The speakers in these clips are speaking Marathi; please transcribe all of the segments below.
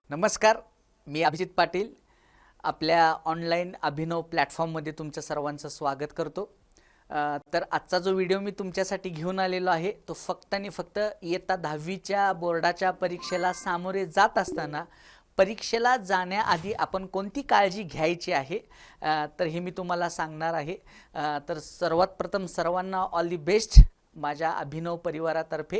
नमस्कार, मी अभिजित पाटील आपल्या ऑनलाईन अभिनव प्लॅटफॉर्ममध्ये तुमचं सर्वांचं स्वागत करतो। तर आजचा जो व्हिडिओ मी तुमच्यासाठी घेऊन आलेलो आहे तो फक्त आणि फक्त इयत्ता 10वीच्या बोर्डाच्या परीक्षेला सामोरे जात असताना परीक्षेला जाण्याआधी आपण कोणती काळजी घ्यायची आहे तर हे मी तुम्हाला सांगणार आहे। तर सर्वात प्रथम सर्वांना ऑल दी बेस्ट माझ्या अभिनव परिवारातर्फे।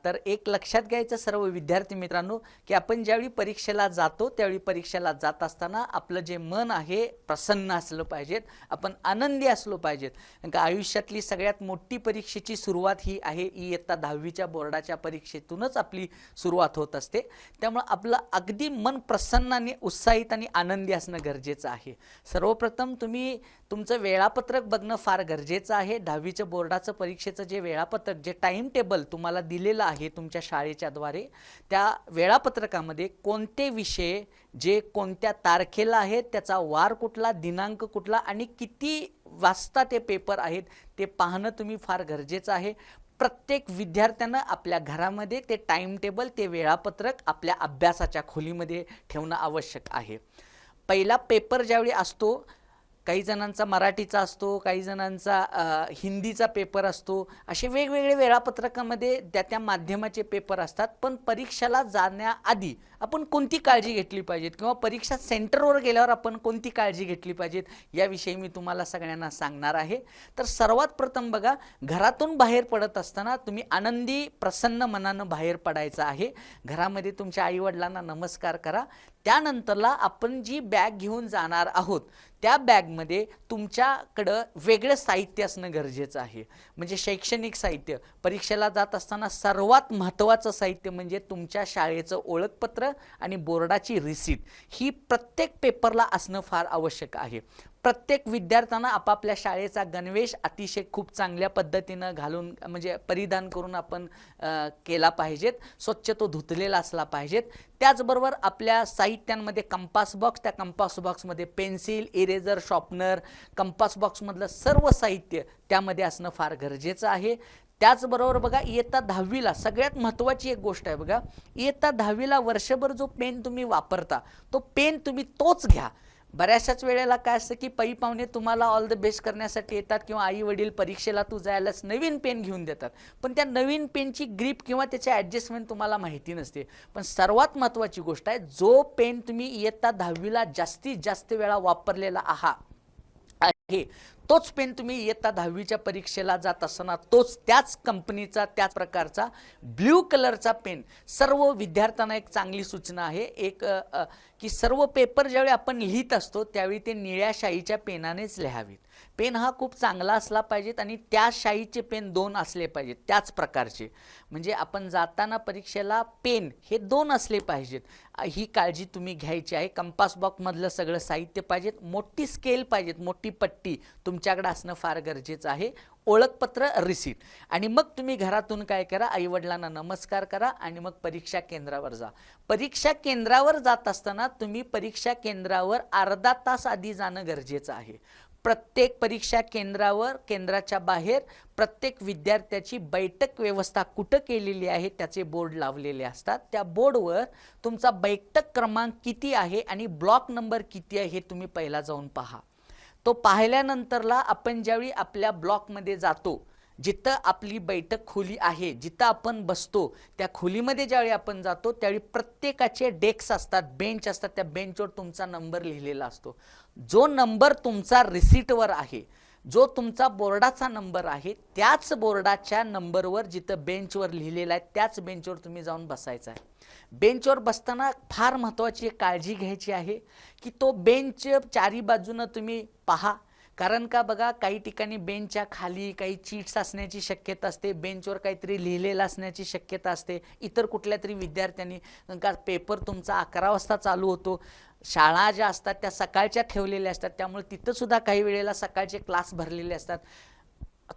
तर एक लक्षात घ्यायचं सर्व विद्यार्थी मित्रांनो की आपण ज्यावेळी परीक्षेला जातो त्यावेळी परीक्षेला जात असताना आपलं जे मन आहे प्रसन्न असलं पाहिजे, आपण आनंदी असलो पाहिजेत। कारण आयुष्यातली सगळ्यात मोठी परीक्षेची सुरुवात ही आहे इयत्ता 10वीच्या बोर्डाच्या परीक्षेतूनच आपली सुरुवात होत असते। त्यामुळे आपलं अगदी मन प्रसन्न आणि उत्साहित आणि आनंदी असणं गरजेचं आहे। सर्वप्रथम तुम्ही तुमचं वेळापत्रक बघणं फार गरजेचं आहे। 10वीच्या बोर्डाचं परीक्षेचं जे वेळापत्रक जे टाइम टेबल तुम्हाला दिलेलं आहे तुमच्या शाळेच्या द्वारे त्या वेळापत्रकामध्ये कोणते विषय जे कोणत्या तारखेला आहेत, त्याचा वार कुठला, दिनांक कुठला आणि किती वाजता ते पेपर आहेत ते पाहणं तुम्ही फार गरजेचं आहे। प्रत्येक विद्यार्थ्यानं आपल्या घरामध्ये ते टाइम टेबल ते वेळापत्रक आपल्या अभ्यासाच्या खोलीमध्ये ठेवणं आवश्यक आहे। पहिला पेपर ज्यावेळी असतो काही जणांचा मराठीचा असतो, काही जणांचा हिंदीचा पेपर असतो, असे वेगवेगळे वेळापत्रकामध्ये त्या माध्यमाचे पेपर असतात। पण परीक्षेला जाण्याआधी आपण कोणती काळजी घेतली पाहिजे किंवा परीक्षा सेंटरवर गेल्यावर आपण कोणती काळजी घेतली पाहिजे याविषयी मी तुम्हाला सगळ्यांना सांगणार आहे। तर सर्वात प्रथम बघा, घरातून बाहेर पडत असताना तुम्ही आनंदी प्रसन्न मनानं बाहेर पडायचं आहे। घरामध्ये तुमच्या आईवडिलांना नमस्कार करा। त्यानंतरला आपण जी बॅग घेऊन जाणार आहोत त्या बॅगमध्ये तुमच्याकडं वेगळं साहित्य असणं गरजेचं आहे। म्हणजे शैक्षणिक साहित्य परीक्षेला जात असताना सर्वात महत्त्वाचं साहित्य म्हणजे तुमच्या शाळेचं ओळखपत्र आणि बोर्डाची रिसीट ही प्रत्येक पेपरला असणं फार आवश्यक आहे। प्रत्येक विद्यार्थ्यांना आपापल्या शाळेचा गणवेश अतिशय खूप चांगल्या पद्धतीनं घालून म्हणजे परिधान करून आपण केला पाहिजेत, स्वच्छ तो धुतलेला असला पाहिजेत। त्याचबरोबर आपल्या साहित्यांमध्ये कंपास बॉक्स, त्या कंपास बॉक्समध्ये पेन्सिल, इरेजर, शॉर्पनर, कंपास बॉक्समधलं सर्व साहित्य त्यामध्ये असणं फार गरजेचं आहे। त्याचबरोबर बघा, इयत्ता 10वीला सगळ्यात महत्त्वाची एक गोष्ट आहे बघा, इयत्ता 10वीला वर्षभर जो पेन तुम्ही वापरता तो पेन तुम्ही तोच घ्या। बऱ्याचशाच वेळेला काय असतं की पै पाहुणे तुम्हाला ऑल द बेस्ट करण्यासाठी येतात किंवा आई वडील परीक्षेला तू जायलाच नवीन पेन घेऊन देतात, पण त्या नवीन पेनची ग्रीप किंवा त्याचे ॲडजस्टमेंट तुम्हाला माहिती नसते। पण सर्वात महत्त्वाची गोष्ट आहे, जो पेन तुम्ही इयत्ता 10वीला जास्तीत जास्त वेळा वापरलेला आहात आहे तोच पेन तुम्ही इयत्ता 10वीच्या परीक्षेला जात असताना तोच त्याच कंपनीचा त्याच प्रकारचा ब्ल्यू कलरचा पेन सर्व विद्यार्थ्यांना एक चांगली सूचना आहे एक की सर्व पेपर ज्यावेळी आपण लिहित असतो त्यावेळी ते निळ्या शाईच्या पेनानेच लिहावेत। पेन हा खूप चांगला असला पाहिजेत आणि त्या शाईचे पेन 2 असले पाहिजेत त्याच प्रकारचे। म्हणजे आपण जाताना परीक्षेला पेन हे 2 असले पाहिजेत, ही काळजी तुम्ही घ्यायची आहे। कंपास बॉक्समधलं सगळं साहित्य पाहिजेत, मोठी स्केल पाहिजेत, मोठी पट्टी तुमच्याकडे असणं फार गरजेचं आहे, ओळखपत्र, रिसीट। आणि मग तुम्ही घरातून काय करा, आईवडिलांना नमस्कार करा आणि मग परीक्षा केंद्रावर जा। परीक्षा केंद्रावर जात असताना तुम्ही परीक्षा केंद्रावर अर्धा तास आधी जाणं गरजेचं आहे। प्रत्येक परीक्षा केंद्रावर केंद्राच्या बाहेर प्रत्येक विद्यार्थ्याची बैठक व्यवस्था कुठं केलेली आहे त्याचे बोर्ड लावलेले असतात। त्या बोर्डवर तुमचा बैठक क्रमांक किती आहे आणि ब्लॉक नंबर किती आहे हे तुम्ही पहिला जाऊन पहा। तो पाहिल्यानंतरला आपण ज्यावेळी आपल्या ब्लॉकमध्ये जातो, जिथं आपली बैठक खोली आहे, जिथं आपण बसतो त्या खोलीमध्ये ज्यावेळी आपण जातो त्यावेळी प्रत्येकाचे डेस्क असतात, बेंच असतात, त्या बेंचवर तुमचा नंबर लिहिलेला असतो। जो नंबर तुमचा रिसीटवर आहे, जो तुमचा बोर्डाचा नंबर आहे, त्याच बोर्डाच्या नंबरवर जिथं बेंचवर लिहिलेला आहे त्याच बेंचवर तुम्ही जाऊन बसायचं आहे। बेंचवर बसताना फार महत्त्वाची काळजी घ्यायची आहे की तो बेंच चारी बाजूनं तुम्ही पहा। कारण का बघा, काही ठिकाणी बेंचच्या खाली काही चीट्स असण्याची शक्यता असते, बेंचवर काहीतरी लिहिलेलं असण्याची शक्यता असते। इतर कुठल्या तरी विद्यार्थ्यांनी का पेपर तुमचा 11 वाजता चालू होतो, शाळा ज्या असतात त्या सकाळच्या ठेवलेल्या असतात, त्यामुळे तिथं सुद्धा काही वेळेला सकाळचे क्लास भरलेले असतात।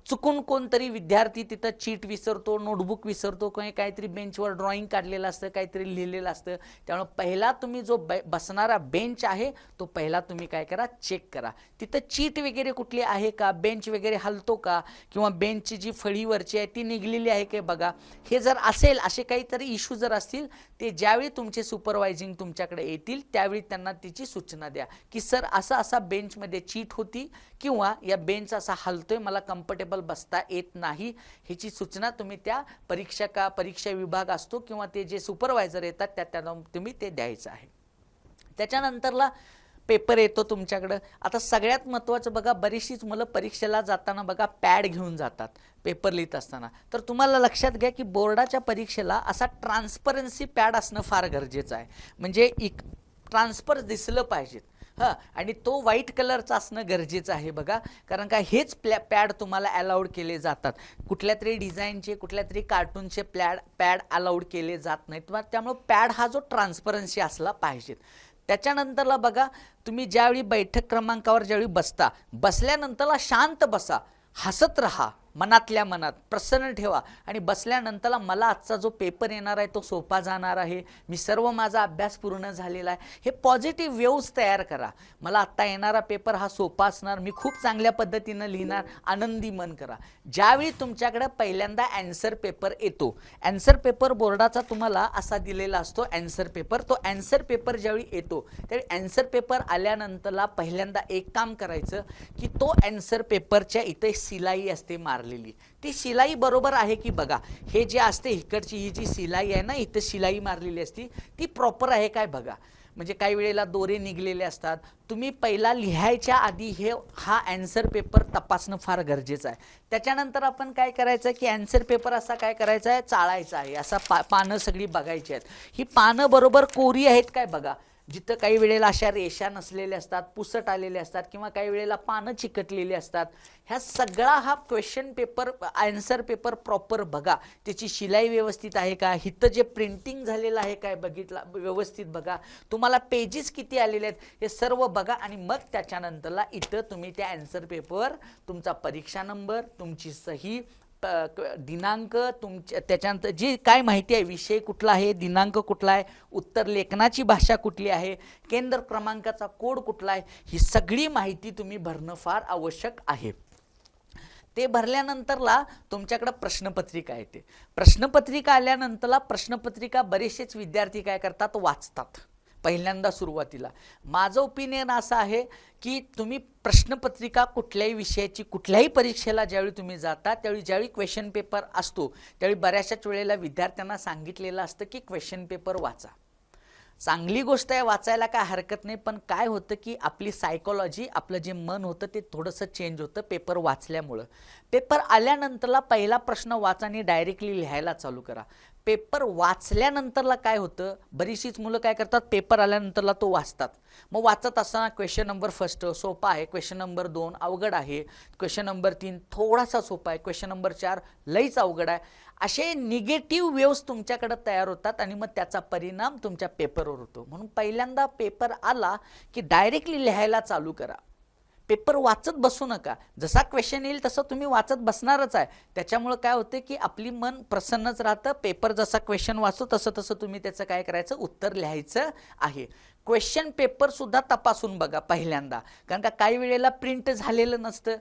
चुकून कोणतरी विद्यार्थी तिथं चीट विसरतो, नोटबुक विसरतो, किंवा काहीतरी बेंचवर ड्रॉइंग काढलेलं असतं, काहीतरी लिहिलेलं असतं. त्यामुळे पहिला तुम्ही जो बसणारा बेंच आहे तो पहिला तुम्ही काय करा, चेक करा. तिथं चीट वगैरे कुठली आहे का, बेंच वगैरे हलतो का, किंवा बेंचची जी फळीवरची आहे ती निघलेली आहे का बघा. हे जर असेल, असे काहीतरी इश्यू जर असतील, ते ज्यावेळी तुमचे सुपरवायझिंग तुमच्याकडे येतील त्यावेळी त्यांना तिची सूचना द्या की सर असा बेंचमध्ये चीट होती, किंवा या बेंच असा हलतोय, मला कम्फर्टेबल बसता येत नाही. ह्याची सूचना तुम्ही त्या परीक्षा विभाग असतो किंवा ते जे सुपरवायझर येतात त्यांना तुम्ही ते द्यायचं आहे. त्याच्यानंतरला पेपर येतो तुमच्याकडं. आता सगळ्यात महत्त्वाचं बघा, बरीचशीच मुलं परीक्षेला जाताना बघा पॅड घेऊन जातात पेपर लिहित असताना. तर तुम्हाला लक्षात घ्या की बोर्डाच्या परीक्षेला असा ट्रान्सपरन्सी पॅड असणं फार गरजेचं आहे. म्हणजे ट्रान्सफर दिसलं पाहिजेत. हां, आणि तो व्हाईट कलरचा असणं गरजेचं आहे बघा. कारण का हेच पॅड तुम्हाला अलाउड केले जातात. कुठल्या तरी डिझाईनचे, कुठल्या तरी कार्टूनचे पॅड अलाउड केले जात नाहीत. त्यामुळे पॅड हा जो ट्रान्सपरन्सी असला पाहिजेत. त्याच्यानंतरला बघा, तुम्ही ज्यावेळी बैठक क्रमांकावर ज्यावेळी बसल्यानंतरला शांत बसा, हसत राहा, मनातल्या मनात प्रसन्न ठेवा, आणि बसल्यानंतरला मला आजचा जो पेपर येणार आहे तो सोपा जाणार आहे, मी सर्व माझा अभ्यास पूर्ण झालेला आहे, हे पॉझिटिव्ह वेव्स तयार करा. मला आत्ता येणारा पेपर हा सोपा असणार, मी खूप चांगल्या पद्धतीनं लिहिणार, आनंदी मन करा. ज्यावेळी तुमच्याकडे पहिल्यांदा ॲन्सर पेपर येतो, ॲन्सर पेपर बोर्डाचा तुम्हाला असा दिलेला असतो ॲन्सर पेपर. तो ॲन्सर पेपर ज्यावेळी येतो त्यावेळी ॲन्सर पेपर आल्यानंतरला पहिल्यांदा एक काम करायचं की तो ॲन्सर पेपरच्या इथे शिलाई असते मारलेली, ती शिलाई बरोबर आहे की बघा. हे जे असते इकडची ही जी शिलाई आहे ना, इथं शिलाई मारलेली असती, ती प्रॉपर आहे काय बघा. म्हणजे काही वेळेला दोरे निघलेले असतात. तुम्ही पहिला लिहायच्या आधी हा ॲन्सर पेपर तपासणं फार गरजेचं आहे. त्याच्यानंतर आपण काय करायचं की ॲन्सर पेपर असा काय करायचा आहे, चाळायचा आहे. असा पानं सगळी बघायची आहेत. ही पानं बरोबर कोरी आहेत काय बघा. जिथं काही वेळेला अशा रेषा नसलेल्या असतात, पुसट आलेले असतात, किंवा काही वेळेला पानं चिकटलेली असतात, ह्या सगळा हा question paper answer paper proper बघा. त्याची शिलाई व्यवस्थित आहे का, इथं जे प्रिंटिंग झालेलं आहे काय बघितला व्यवस्थित बघा, तुम्हाला पेजेस किती आलेले आहेत हे सर्व बघा. आणि मग त्याच्यानंतरला इथं तुम्ही त्या आन्सर पेपर, तुमचा परीक्षा नंबर, तुमची सही, दिनांक, त्याच्यानंतर जी काय माहिती आहे, विषय कुठला आहे, दिनांक कुठला आहे, उत्तर लेखनाची भाषा कुठली आहे, केंद्र क्रमांकाचा कोड कुठला आहे, ही सगळी माहिती तुम्ही भरणं फार आवश्यक आहे. ते भरल्यानंतरला तुमच्याकडे प्रश्नपत्रिका येते. प्रश्नपत्रिका आल्यानंतरला प्रश्नपत्रिका बरेचसेच विद्यार्थी काय करतात, वाचतात पहिल्यांदा सुरुवातीला. माझं ओपिनियन असं आहे की तुम्ही प्रश्नपत्रिका कुठल्याही विषयाची, कुठल्याही परीक्षेला ज्यावेळी तुम्ही जाता त्यावेळी ज्यावेळी क्वेश्चन पेपर असतो त्यावेळी बऱ्याचशाच वेळेला विद्यार्थ्यांना सांगितलेलं असतं की क्वेश्चन पेपर वाचा. चांगली गोष्ट आहे, वाचायला काय हरकत नाही. पण काय होतं की आपली सायकोलॉजी, आपलं जे मन होतं ते थोडंसं चेंज होतं पेपर वाचल्यामुळं. पेपर आल्यानंतरला पहिला प्रश्न वाचा आणि डायरेक्टली लिहायला चालू करा. पेपर वाचल्यानंतरला काय होतं, बरीचशीच मुलं काय करतात, पेपर आल्यानंतरला तो वाचतात. मग वाचत असताना क्वेश्चन नंबर फर्स्ट सोपा आहे, क्वेश्चन नंबर 2 अवघड आहे, क्वेश्चन नंबर 3 थोडासा सोपा आहे, क्वेश्चन नंबर 4 लईच अवघड आहे. असे निगेटिव्ह वेव्स तुमच्याकडे तयार होतात आणि मग त्याचा परिणाम तुमच्या पेपरवर होतो. म्हणून पहिल्यांदा पेपर आला की डायरेक्टली लिहायला चालू करा. पेपर वाचत बसू नका. जसा क्वेश्चन येईल तसं तुम्ही वाचत बसणारच आहे. त्याच्यामुळं काय होतं की आपली मन प्रसन्नच राहतं. पेपर जसा क्वेश्चन वाचतो तसं तसं तुम्ही त्याचं काय करायचं, उत्तर लिहायचं आहे. क्वेश्चन पेपर सुद्धा तपासून बघा पहिल्यांदा, कारण का काही वेळेला प्रिंट झालेलं नसतं,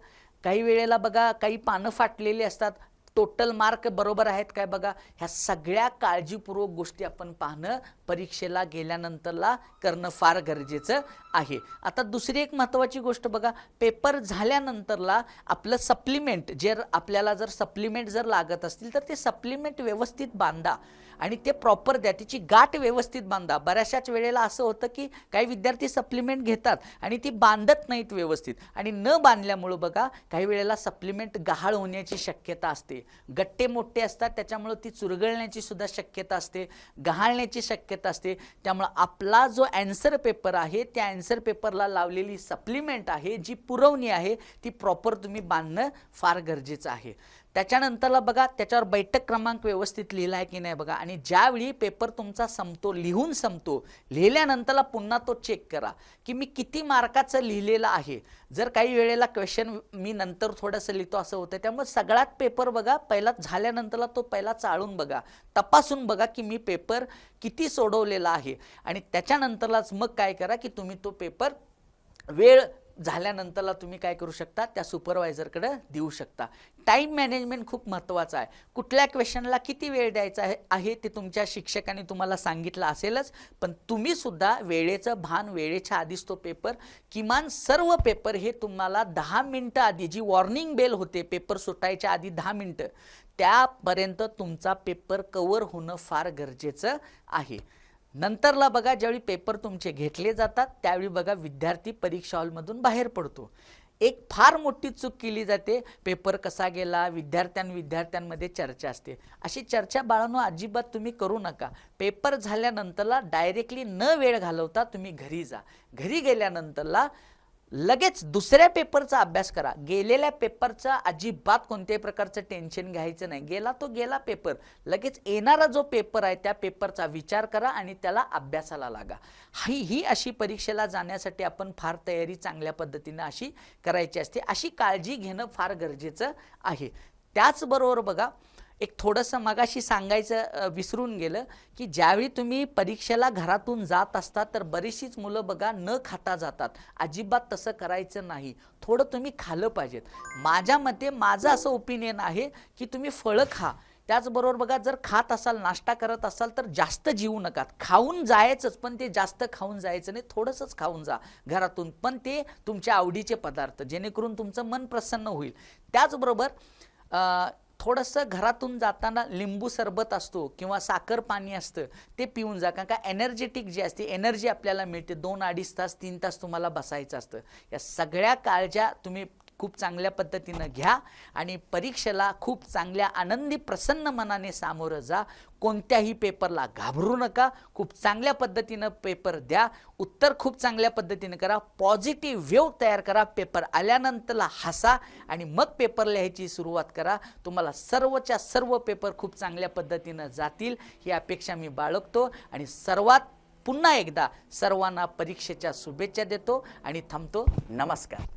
काही वेळेला बघा काही पानं फाटलेली असतात, टोटल मार्क बरोबर आहेत काय बघा. ह्या सगळ्या काळजीपूर्वक गोष्टी आपण पाहणं परीक्षेला गेल्यानंतरला करणं फार गरजेचं आहे. आता दुसरी एक महत्त्वाची गोष्ट बघा, पेपर झाल्यानंतरला आपलं सप्लिमेंट, आपल्याला जर सप्लिमेंट जर लागत असतील तर ते सप्लिमेंट व्यवस्थित बांधा आणि ते प्रॉपर द्या, त्याची गाठ व्यवस्थित बांधा. बऱ्याचशाच वेळेला असं होतं की काही विद्यार्थी सप्लिमेंट घेतात आणि ती बांधत नाहीत व्यवस्थित, आणि न बांधल्यामुळं बघा काही वेळेला सप्लिमेंट गहाळ होण्याची शक्यता असते. गट्टे मोठे असतात त्याच्यामुळं ती चुरगळण्याची सुद्धा शक्यता असते, गहाळण्याची शक्यता असते. त्यामुळं आपला जो ॲन्सर पेपर आहे त्या ॲन्सर पेपरला लावलेली सप्लिमेंट आहे, जी पुरवणी आहे ती प्रॉपर तुम्ही बांधणं फार गरजेचं आहे. त्याच्यानंतरला बघा त्याच्यावर बैठक क्रमांक व्यवस्थित लिहिला आहे की नाही बघा, आणि ज्यावेळी पेपर तुमचा संपतो, लिहून संपतो, लिहिल्यानंतरला पुन्हा तो चेक करा की मी किती मार्काचं लिहिलेलं आहे. जर काही वेळेला क्वेश्चन मी नंतर थोडंसं लिहितो असं होतं, त्यामुळे सगळ्यात पेपर बघा पहिला झाल्यानंतरला तो पहिला चाळून बघा, तपासून बघा की मी पेपर किती सोडवलेला आहे, आणि त्याच्यानंतरलाच मग काय करा की तुम्ही तो पेपर वेळ झाल्यानंतरला तुम्ही काय करू शकता, त्या सुपरवायझरकडे देऊ शकता. टाईम मॅनेजमेंट खूप महत्त्वाचं आहे. कुठल्या क्वेश्चनला किती वेळ द्यायचा आहे ते तुमच्या शिक्षकांनी तुम्हाला सांगितलं असेलच, पण तुम्ही सुद्धा वेळेचं भान, वेळेच्या आधीच तो पेपर, किमान सर्व पेपर हे तुम्हाला 10 मिनटं आधी, जी वॉर्निंग बेल होते पेपर सुटायच्या आधी 10 मिनटं, त्यापर्यंत तुमचा पेपर कव्हर होणं फार गरजेचं आहे. नंतरला बघा ज्यावेळी पेपर तुमचे घेतले जातात त्यावेळी बघा विद्यार्थी परीक्षा हॉलमधून बाहेर पडतो. एक फार मोठी चूक केली जाते, पेपर कसा गेला, विद्यार्थ्यांमध्ये चर्चा असते. अशी चर्चा बाळांनो अजिबात तुम्ही करू नका. पेपर झाल्यानंतरला डायरेक्टली न वेळ घालवता तुम्ही घरी जा. घरी गेल्यानंतरला लगेच दुसऱ्या पेपरचा अभ्यास करा. गेलेल्या पेपरचा अजिबात कोणत्याही प्रकारचं टेन्शन घ्यायचं नाही. गेला तो गेला पेपर. लगेच येणारा जो पेपर आहे त्या पेपरचा विचार करा आणि त्याला अभ्यासाला लागा. ही अशी परीक्षेला जाण्यासाठी आपण फार तयारी चांगल्या पद्धतीने अशी करायची असते. अशी काळजी घेणं फार गरजेचं आहे. त्याचबरोबर बघा एक थोडंसं मगाशी सांगायचं विसरून गेलं की ज्यावेळी तुम्ही परीक्षेला घरातून जात असता तर बरीचशीच मुलं बघा न खाता जातात. अजिबात तसं करायचं नाही. थोडं तुम्ही खाल्लं पाहिजेत. माझ्या मते माझं असं ओपिनियन आहे की तुम्ही फळं खा. त्याचबरोबर बघा जर खात असाल, नाश्ता करत असाल तर जास्त जेवू नका. खाऊन जायचंच, पण ते जास्त खाऊन जायचं नाही, थोडंसंच खाऊन जा घरातून, पण ते तुमच्या आवडीचे पदार्थ, जेणेकरून तुमचं मन प्रसन्न होईल. त्याचबरोबर थोडंसं घरातून जाताना लिंबू सरबत असतो किंवा साखर पाणी असतं ते पिऊन जा, कारण का एनर्जेटिक जी असते, एनर्जी आपल्याला मिळते. 2-2.5 तास 3 तास तुम्हाला बसायचं असतं. या सगळ्या काळज्या तुम्ही खूप चांगल्या पद्धतीनं घ्या आणि परीक्षेला खूप चांगल्या आनंदी प्रसन्न मनाने सामोरं जा. कोणत्याही पेपरला घाबरू नका. खूप चांगल्या पद्धतीनं पेपर द्या. उत्तर खूप चांगल्या पद्धतीनं करा. पॉझिटिव्ह वेव तयार करा. पेपर आल्यानंतरला हसा आणि मग पेपर लिहायची सुरुवात करा. तुम्हाला सर्वच्या सर्व पेपर खूप चांगल्या पद्धतीनं जातील ही अपेक्षा मी बाळगतो आणि पुन्हा एकदा सर्वांना परीक्षेच्या शुभेच्छा देतो आणि थांबतो. नमस्कार.